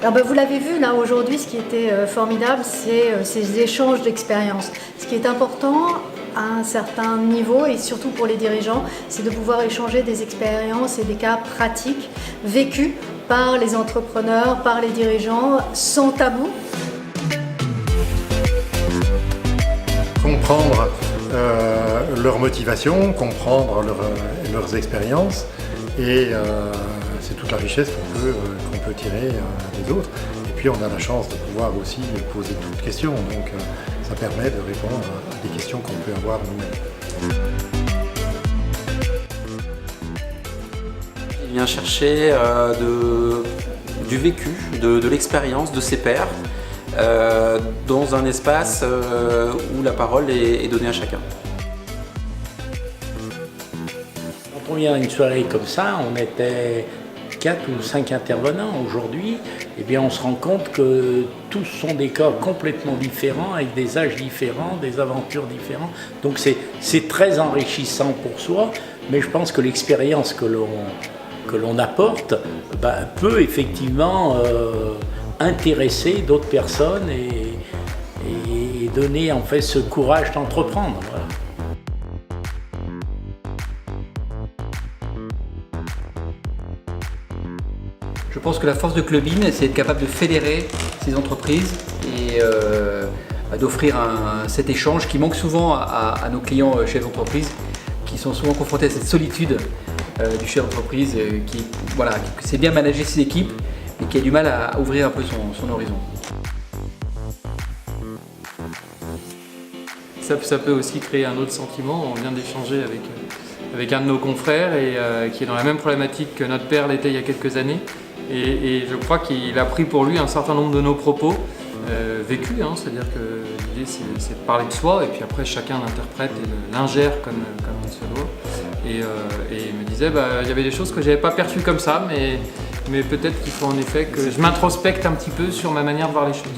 Vous l'avez vu là aujourd'hui, ce qui était formidable, c'est ces échanges d'expériences. Ce qui est important à un certain niveau et surtout pour les dirigeants, c'est de pouvoir échanger des expériences et des cas pratiques vécus par les entrepreneurs, par les dirigeants, sans tabou. Comprendre leur motivation, comprendre leurs expériences et c'est toute la richesse qu'on peut tirer des autres. Et puis on a la chance de pouvoir aussi poser toutes questions, donc ça permet de répondre à des questions qu'on peut avoir nous-mêmes. Il vient chercher du vécu, de l'expérience de ses pairs, dans un espace où la parole est donnée à chacun. Quand on vient à une soirée comme ça, on était 4 ou 5 intervenants. Aujourd'hui, eh bien, on se rend compte que tous sont des cas complètement différents, avec des âges différents, des aventures différentes. Donc c'est très enrichissant pour soi, mais je pense que l'expérience que l'on apporte peut effectivement intéresser d'autres personnes et donner en fait ce courage d'entreprendre. Voilà. Je pense que la force de Clubin, c'est être capable de fédérer ces entreprises et d'offrir cet échange qui manque souvent à nos clients chefs d'entreprise, qui sont souvent confrontés à cette solitude du chef d'entreprise qui sait bien manager ses équipes et qui a du mal à ouvrir un peu son horizon. Ça peut aussi créer un autre sentiment. On vient d'échanger avec un de nos confrères qui est dans la même problématique que notre père l'était il y a quelques années. Et je crois qu'il a pris pour lui un certain nombre de nos propos vécus, c'est-à-dire que l'idée c'est de parler de soi et puis après chacun l'interprète et l'ingère comme il se doit. Et il me disait il y avait des choses que je n'avais pas perçues comme ça, mais peut-être qu'il faut en effet que je m'introspecte un petit peu sur ma manière de voir les choses.